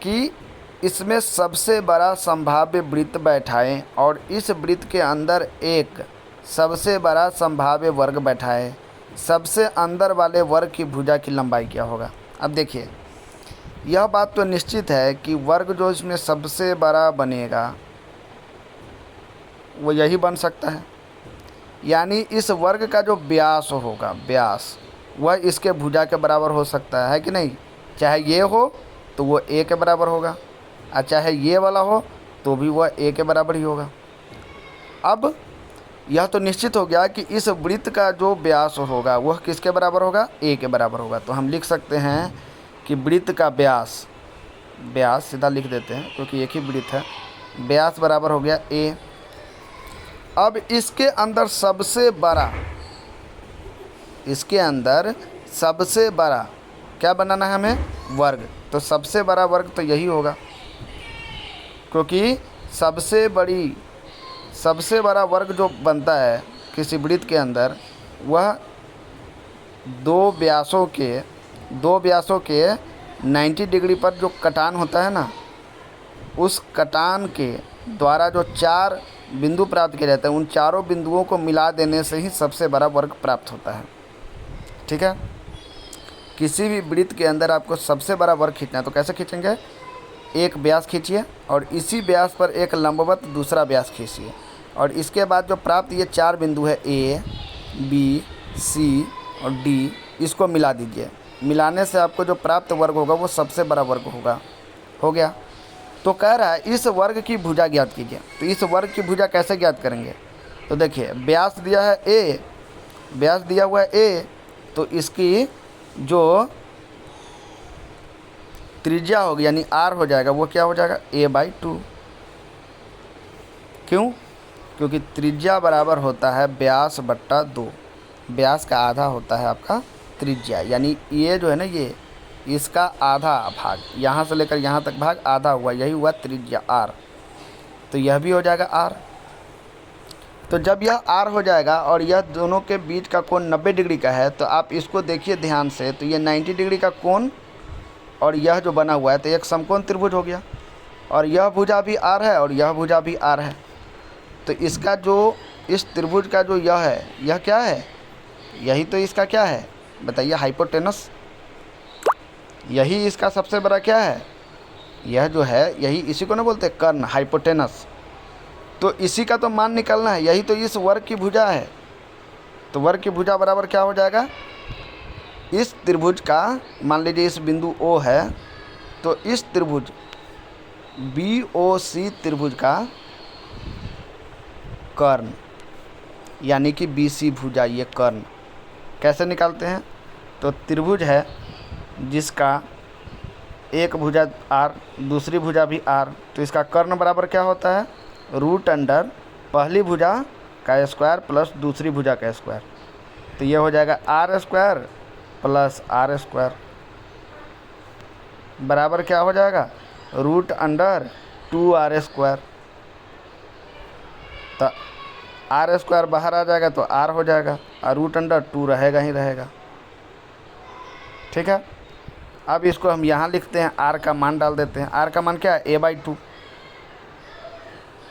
कि इसमें सबसे बड़ा संभाव्य वृत्त बैठाएं और इस वृत्त के अंदर एक सबसे बड़ा संभाव्य वर्ग बैठाएं। सबसे अंदर वाले वर्ग की भुजा की लंबाई क्या होगा? अब देखिए यह बात तो निश्चित है कि वर्ग जो इसमें सबसे बड़ा बनेगा वो यही बन सकता है, यानी इस वर्ग का जो व्यास होगा, व्यास वह इसके भुजा के बराबर हो सकता है कि नहीं? चाहे ये हो तो वो A के बराबर होगा और चाहे ये वाला हो तो भी वह A के बराबर ही होगा। अब यह तो निश्चित हो गया कि इस वृत्त का जो व्यास होगा वह किसके बराबर होगा? A के बराबर होगा। तो हम लिख सकते हैं कि वृत्त का व्यास, व्यास सीधा लिख देते हैं क्योंकि एक ही वृत्त है, व्यास बराबर हो गया A। अब इसके अंदर सबसे बड़ा, इसके अंदर सबसे बड़ा क्या बनाना है हमें? वर्ग। तो सबसे बड़ा वर्ग तो यही होगा, क्योंकि सबसे बड़ा वर्ग जो बनता है किसी वृत्त के अंदर वह दो व्यासों के 90 डिग्री पर जो कटान होता है ना, उस कटान के द्वारा जो 4 बिंदु प्राप्त किए जाते हैं, उन चारों बिंदुओं को मिला देने से ही सबसे बड़ा वर्ग प्राप्त होता है। ठीक है, किसी भी वृत्त के अंदर आपको सबसे बड़ा वर्ग खींचना है तो कैसे खींचेंगे? एक व्यास खींचिए और इसी व्यास पर एक लंबवत दूसरा व्यास खींचिए और इसके बाद जो प्राप्त ये 4 बिंदु है A, B, C और D, इसको मिला दीजिए। मिलाने से आपको जो प्राप्त वर्ग होगा वो सबसे बड़ा वर्ग होगा। हो गया। तो कह रहा है इस वर्ग की भुजा ज्ञात कीजिए। तो इस वर्ग की भुजा कैसे ज्ञात करेंगे? तो देखिए व्यास दिया है A, व्यास दिया हुआ है A, तो इसकी जो त्रिज्या होगी यानी R हो जाएगा वो क्या हो जाएगा? A/2। क्यों? क्योंकि त्रिज्या बराबर होता है व्यास बट्टा 2। व्यास का आधा होता है आपका त्रिज्या, यानी ये जो है ना इसका आधा भाग, यहाँ से लेकर यहाँ तक भाग आधा हुआ, यही हुआ त्रिज्या r। तो यह भी हो जाएगा r। तो जब यह r हो जाएगा और यह दोनों के बीच का कोण 90 डिग्री का है, तो आप इसको देखिए ध्यान से, तो ये 90 डिग्री का कोण और यह जो बना हुआ है तो एक समकोण त्रिभुज हो गया, और यह भुजा भी r है और यह भुजा भी r है। तो इसका जो इस त्रिभुज का जो यह है, यह क्या है, यही तो इसका क्या है बताइए, हाइपोटेनस। यही इसका सबसे बड़ा क्या है, यह जो है यही इसी को ना बोलते कर्ण, हाइपोटेनस। तो इसी का तो मान निकालना है, यही तो इस वर्ग की भुजा है। तो वर्ग की भुजा बराबर क्या हो जाएगा, इस त्रिभुज का, मान लीजिए इस बिंदु O है, तो इस त्रिभुज BOC त्रिभुज का कर्ण, यानी कि BC भुजा, ये कर्ण कैसे निकालते हैं। तो त्रिभुज है जिसका एक भुजा R, दूसरी भुजा भी R, तो इसका कर्ण बराबर क्या होता है, रूट अंडर पहली भुजा का स्क्वायर प्लस दूसरी भुजा का स्क्वायर। तो ये हो जाएगा R square plus R square बराबर क्या हो जाएगा, रूट अंडर 2R स्क्वायर। तो R स्क्वायर बाहर आ जाएगा तो R हो जाएगा, और रूट अंडर 2 रहेगा ही रहेगा। ठीक है, अब इसको हम यहाँ लिखते हैं, R का मान डाल देते हैं। R का मान क्या है, a/2।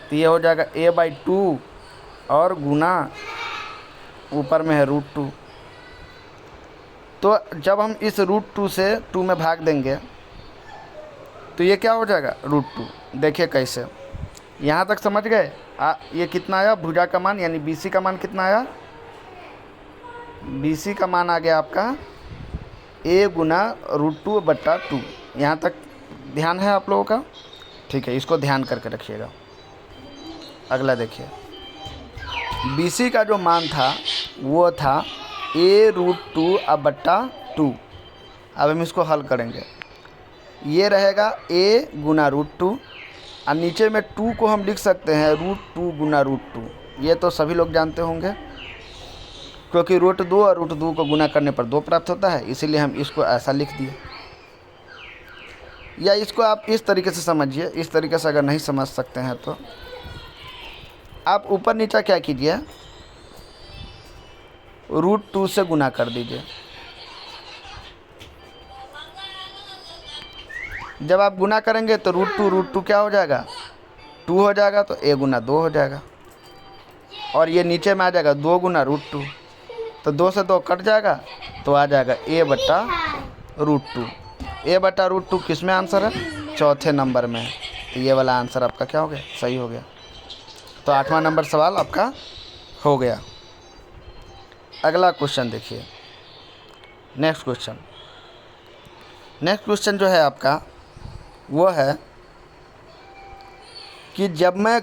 तो ये हो जाएगा a/2 और गुना ऊपर में है √2। तो जब हम इस √2 से 2 में भाग देंगे तो ये क्या हो जाएगा, √2। देखिए कैसे, यहाँ तक समझ गए। ये कितना आया भुजा का मान, यानी BC का मान कितना आया, BC का मान आ गया आपका a गुना √2/2। यहाँ तक ध्यान है आप लोगों का, ठीक है, इसको ध्यान करके रखिएगा। अगला देखिए, BC का जो मान था वो था a√2/2। अब हम इसको हल करेंगे, ये रहेगा a गुना √2 और नीचे में 2 को हम लिख सकते हैं √2 गुना √2। ये तो सभी लोग जानते होंगे, क्योंकि √2 और √2 को गुना करने पर 2 प्राप्त होता है, इसीलिए हम इसको ऐसा लिख दिए। या इसको आप इस तरीके से समझिए, इस तरीके से अगर नहीं समझ सकते हैं तो आप ऊपर नीचा क्या कीजिए, √2 से गुना कर दीजिए। जब आप गुना करेंगे तो √2 क्या हो जाएगा, 2 हो जाएगा, तो a गुना 2 हो जाएगा, और ये नीचे में आ जाएगा 2 गुना √2, तो 2 से 2 कट जाएगा, तो आ जाएगा a/√2। a/√2 किस में आंसर है, चौथे नंबर में है। तो ये वाला आंसर आपका क्या हो गया, सही हो गया। तो 8वां नंबर सवाल आपका हो गया। अगला क्वेश्चन देखिए, नेक्स्ट क्वेश्चन जो है आपका वो है कि जब मैं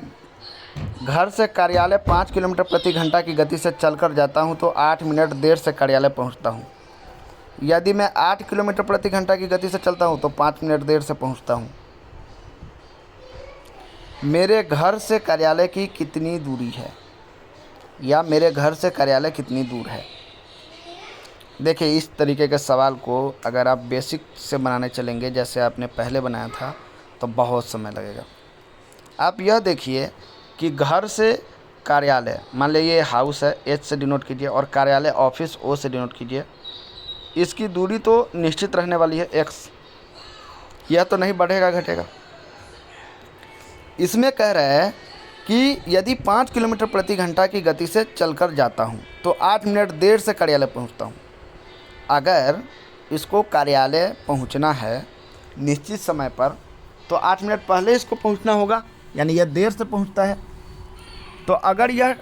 घर से कार्यालय 5 किलोमीटर प्रति घंटा की गति से चलकर जाता हूं तो 8 मिनट देर से कार्यालय पहुंचता हूं। यदि मैं 8 किलोमीटर प्रति घंटा की गति से चलता हूं तो 5 मिनट देर से पहुंचता हूं। मेरे घर से कार्यालय की कितनी दूरी है, या मेरे घर से कार्यालय कितनी दूर है। देखिए, इस तरीके के सवाल को अगर आप बेसिक से बनाने चलेंगे जैसे आपने पहले बनाया था तो बहुत समय लगेगा। आप यह देखिए कि घर से कार्यालय, मान लीजिए हाउस है, H से डिनोट कीजिए, और कार्यालय ऑफिस O से डिनोट कीजिए। इसकी दूरी तो निश्चित रहने वाली है x, यह तो नहीं बढ़ेगा घटेगा। इसमें कह रहा है कि यदि 5 किलोमीटर प्रति घंटा की गति से चलकर जाता हूं तो 8 मिनट देर से कार्यालय पहुंचता हूं। अगर इसको कार्यालय पहुंचना है निश्चित समय पर तो 8 मिनट पहले इसको पहुंचना होगा, यानी यह देर से पहुंचता है। तो अगर यह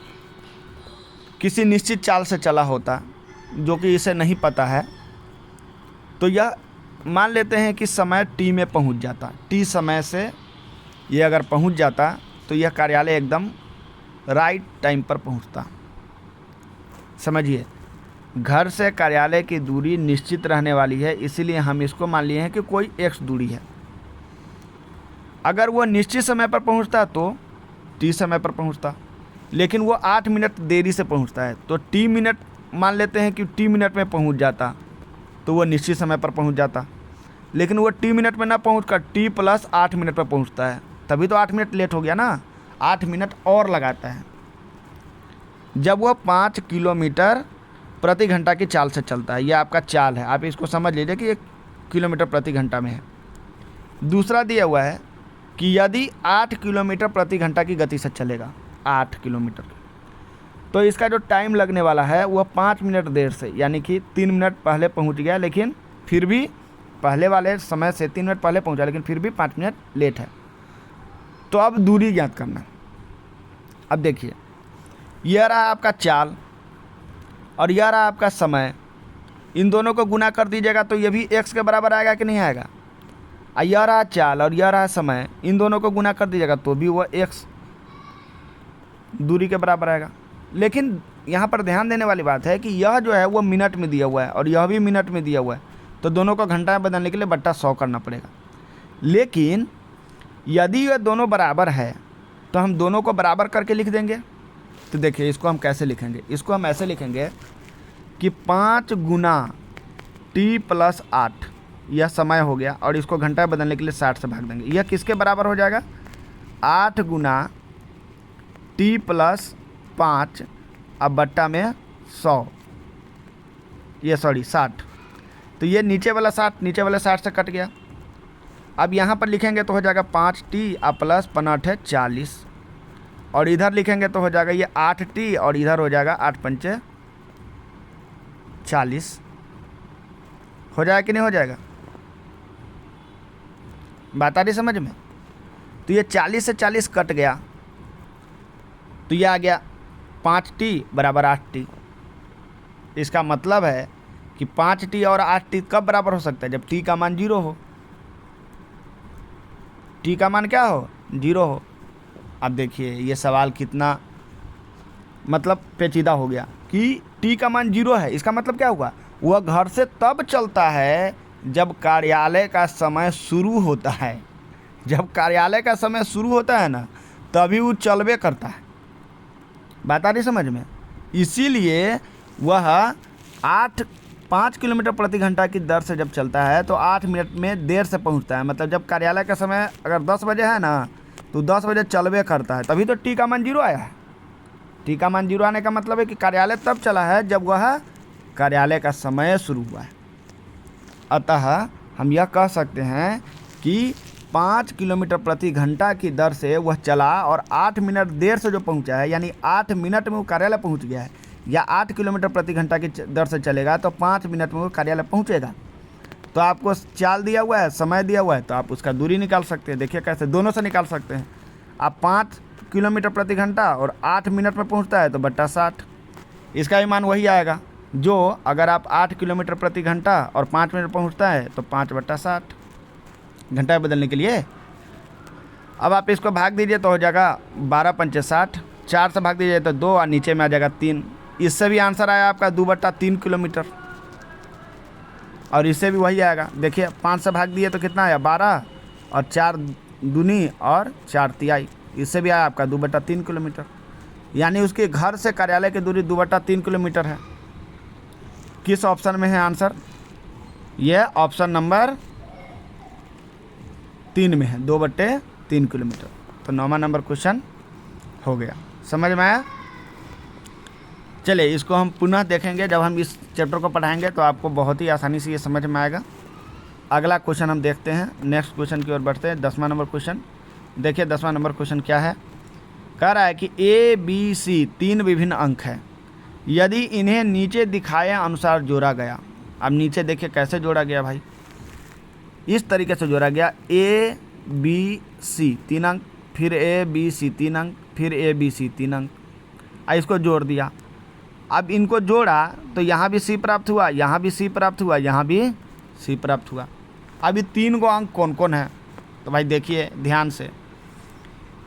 किसी निश्चित चाल से चला होता जो कि इसे नहीं पता है, तो यह मान लेते हैं कि समय t में पहुंच जाता, t समय से ये अगर पहुंच जाता तो यह कार्यालय एकदम राइट टाइम पर पहुंचता। समझिए, घर से कार्यालय की दूरी निश्चित रहने वाली है, इसीलिए हम इसको मान लिए हैं कि कोई x दूरी है। अगर वो निश्चित समय पर पहुंचता तो t समय पर पहुंचता, लेकिन वो 8 मिनट देरी से पहुंचता है, तो t मिनट मान लेते हैं कि t मिनट में पहुंच जाता तो वो निश्चित समय पर पहुंच जाता। लेकिन वो टी मिनट में ना पहुँच कर टी प्लस 8 मिनट पर पहुँचता है, तभी तो 8 मिनट लेट हो गया ना, 8 मिनट और लगाता है जब वह 5 किलोमीटर प्रति घंटा की चाल से चलता है। यह आपका चाल है, आप इसको समझ लीजिए कि 1 किलोमीटर प्रति घंटा में है। दूसरा दिया हुआ है कि यदि 8 किलोमीटर प्रति घंटा की गति से चलेगा, 8 किलोमीटर, तो इसका जो टाइम लगने वाला है वह 5 मिनट देर से, यानी कि 3 मिनट पहले पहुंच गया, लेकिन फिर भी पहले वाले समय से 3 मिनट पहले पहुंचा, लेकिन फिर भी 5 मिनट लेट है। तो अब दूरी ज्ञात करना। अब देखिए, यह रहा आपका चाल और यह रहा आपका समय, इन दोनों को गुना कर दीजिएगा तो ये भी x के बराबर आएगा कि नहीं आएगा। यह रहा चाल और यह रहा समय, इन दोनों को गुना कर दीजिएगा तो भी वह x दूरी के बराबर आएगा। लेकिन यहाँ पर ध्यान देने वाली बात है कि यह जो है वो मिनट में दिया हुआ है और यह भी मिनट में दिया हुआ है, तो दोनों को घंटा में बदलने के लिए बट्टा 100 करना पड़ेगा। लेकिन यदि ये दोनों बराबर है तो हम दोनों को बराबर करके लिख देंगे। तो देखिए इसको हम कैसे लिखेंगे, इसको हम ऐसे लिखेंगे कि 5 गुना टी प्लस 8 यह समय हो गया, और इसको घंटा में बदलने के लिए 60 से भाग देंगे। यह किसके बराबर हो जाएगा, 8 गुना टी प्लस 5 अब बट्टा में 100, ये 60। तो ये नीचे वाला 60 नीचे वाला 60 से कट गया। अब यहाँ पर लिखेंगे तो हो जाएगा 5t अब प्लस 5 है 40, और इधर लिखेंगे तो हो जाएगा ये 8t और इधर हो जाएगा 8 पंचे 40। हो जाएगा कि नहीं हो जाएगा, बात आ रही समझ में। तो ये 40 से 40 कट गया, तो ये आ गया 5t बराबर 8t। इसका मतलब है कि 5t और 8t कब बराबर हो सकता है, जब t का मान 0 हो। t का मान क्या हो, 0 हो। अब देखिए ये सवाल कितना मतलब पेचीदा हो गया कि t का मान 0 है, इसका मतलब क्या हुआ, वह घर से तब चलता है जब कार्यालय का समय शुरू होता है। जब कार्यालय का समय शुरू होता है ना, तभी वो चलबे करता है। बात आ रही समझ में। इसीलिए वह 5 किलोमीटर प्रति घंटा की दर से जब चलता है तो 8 मिनट में देर से पहुंचता है। मतलब जब कार्यालय का समय अगर 10 बजे है ना, तो 10 बजे चलबे करता है, तभी तो टी का मान 0 आया है। टी का मान 0 आने का मतलब है कि कार्यालय तब चला है जब वह कार्यालय का समय शुरू हुआ है। अतः हम यह कह सकते हैं कि 5 किलोमीटर प्रति घंटा की दर से वह चला और 8 मिनट देर से जो पहुंचा है, यानी 8 मिनट में वो कार्यालय पहुंच गया है, या 8 किलोमीटर प्रति घंटा की दर से चलेगा तो 5 मिनट में वो कार्यालय पहुंचेगा। तो आपको चाल दिया हुआ है, समय दिया हुआ है, तो आप उसका दूरी निकाल सकते हैं। देखिए कैसे, दोनों से निकाल सकते हैं। आप 5 किलोमीटर प्रति घंटा और 8 मिनट में पहुँचता है तो बट्टा 60, इसका भी मान वही आएगा जो अगर आप 8 किलोमीटर प्रति घंटा और 5 मिनट पहुँचता है तो 5/60 घंटा बदलने के लिए। अब आप इसको भाग दीजिए तो हो जाएगा 12 पंचे 60, 4 से भाग दीजिए तो 2 और नीचे में आ जाएगा 3। इससे भी आंसर आया आपका 2/3 किलोमीटर, और इससे भी वही आएगा। देखिए 5 से भाग दिए तो कितना आया 12, और 4 दूनी और 4 तिहाई, इससे भी आया आपका 2/3 किलोमीटर। यानी उसके घर से कार्यालय की दूरी 2/3 किलोमीटर है। किस ऑप्शन में है आंसर, यह ऑप्शन नंबर 3 में है, 2/3 किलोमीटर। तो 9वां नंबर क्वेश्चन हो गया। समझ में आया। चलिए इसको हम पुनः देखेंगे, जब हम इस चैप्टर को पढ़ाएंगे तो आपको बहुत ही आसानी से ये समझ में आएगा। अगला क्वेश्चन हम देखते हैं, नेक्स्ट क्वेश्चन की ओर बढ़ते हैं। 10वां नंबर क्वेश्चन देखिए। 10वां नंबर क्वेश्चन क्या है, कह रहा है कि A, B, C 3 विभिन्न अंक हैं, यदि इन्हें नीचे दिखाए अनुसार जोड़ा गया। अब नीचे देखिए कैसे जोड़ा गया भाई, इस तरीके से जोड़ा गया। A, B, C 3 अंक, फिर A, B, C 3 अंक, फिर A, B, C 3 अंक। इसको जोड़ दिया। अब इनको जोड़ा तो यहाँ भी C प्राप्त हुआ, यहाँ भी C प्राप्त हुआ, यहाँ भी C प्राप्त हुआ। अब ये 3 गो अंक कौन कौन है, तो भाई देखिए ध्यान से।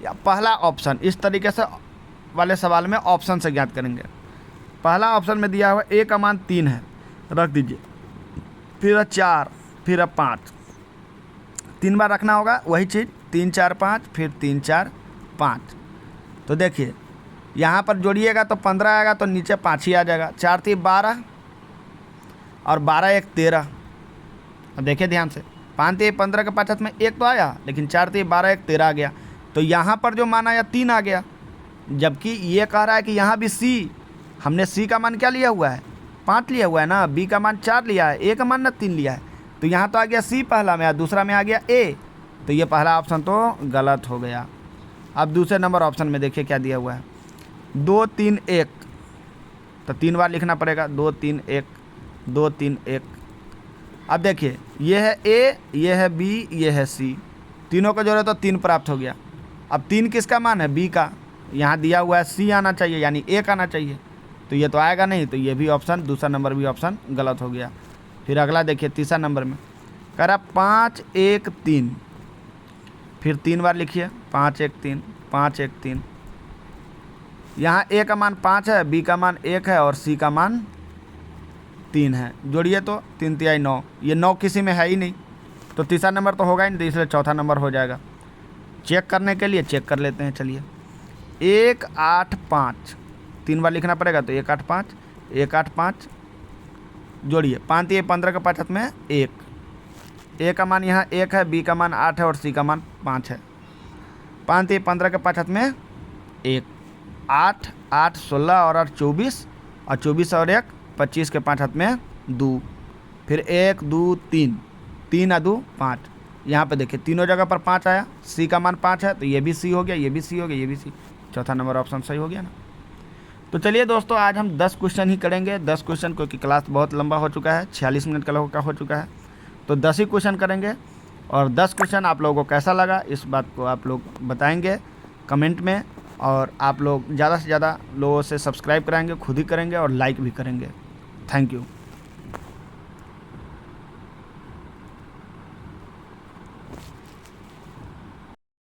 या पहला ऑप्शन, इस तरीके से वाले सवाल में ऑप्शन से ज्ञात करेंगे। पहला ऑप्शन में दिया हुआ A का मान 3 है, रख दीजिए, फिर 4, फिर 5, 3 बार रखना होगा वही चीज़, 3 4 5, फिर 3 4 5। तो देखिए यहाँ पर जोड़िएगा तो 15 आएगा, तो नीचे 5 ही आ जाएगा। 4 3 12 और 12 1 13। अब देखिए ध्यान से, 5 3 15 के 5 हाथ में 1 तो आया, लेकिन 4 3 12 1 13 आ गया। तो यहाँ पर जो मान आया 3 आ गया, जबकि ये कह रहा है कि यहाँ भी सी, हमने सी का मान क्या लिया हुआ है 5 लिया हुआ है ना, बी का मान 4 लिया है, ए का मान ना 3 लिया है। तो यहाँ तो आ गया सी पहला में, दूसरा में आ गया ए, तो ये पहला ऑप्शन तो गलत हो गया। अब दूसरे नंबर ऑप्शन में देखिए क्या दिया हुआ है 2 3 1, तो 3 बार लिखना पड़ेगा 2 3 1 2 3 1। अब देखिए ये है ए, ये है बी, ये है सी, तीनों का जोड़े तो 3 प्राप्त हो गया। अब 3 किसका मान है, बी का, यहाँ दिया हुआ है सी आना चाहिए यानी एक आना चाहिए, तो ये तो आएगा नहीं, तो ये भी ऑप्शन, दूसरा नंबर भी ऑप्शन गलत हो गया। फिर अगला देखिए तीसरा नंबर में कह रहा 5 1 3, फिर 3 बार लिखिए 5 1 3 5 1 3। यहाँ ए का मान 5 है, बी का मान 1 है और सी का मान 3 है, जोड़िए तो 3 3 9, ये 9 किसी में है ही नहीं, तो तीसरा नंबर तो होगा ही नहीं, तो इसलिए चौथा नंबर हो जाएगा। चेक करने के लिए चेक कर लेते हैं, चलिए 1 8 5, 3 बार लिखना पड़ेगा, तो 1 8 5 1 8 5, जोड़िए 5 3 15 के 5 हाथ में 1, ए का मान यहाँ 1 है, बी का मान 8 है और सी का मान 5 है। 5 3 15 के 5 हाथ में 1, 8 8 16 और 8 24, और 24 और 1 25 के 5 हाथ में 2, फिर 1 2 3 3 आ 2 5। यहाँ पे देखिए तीनों जगह पर 5 आया, सी का मान 5 है, तो ये भी सी हो गया, ये भी सी हो गया, ये भी सी, चौथा नंबर ऑप्शन सही हो गया ना। तो चलिए दोस्तों आज हम 10 क्वेश्चन ही करेंगे, 10 क्वेश्चन, क्योंकि क्लास बहुत लंबा हो चुका है, 46 मिनट का हो चुका है, तो 10 ही क्वेश्चन करेंगे। और 10 क्वेश्चन आप लोगों को कैसा लगा इस बात को आप लोग बताएंगे कमेंट में, और आप लोग ज़्यादा से ज़्यादा लोगों से सब्सक्राइब कराएंगे, खुद ही करेंगे और लाइक भी करेंगे। Thank you.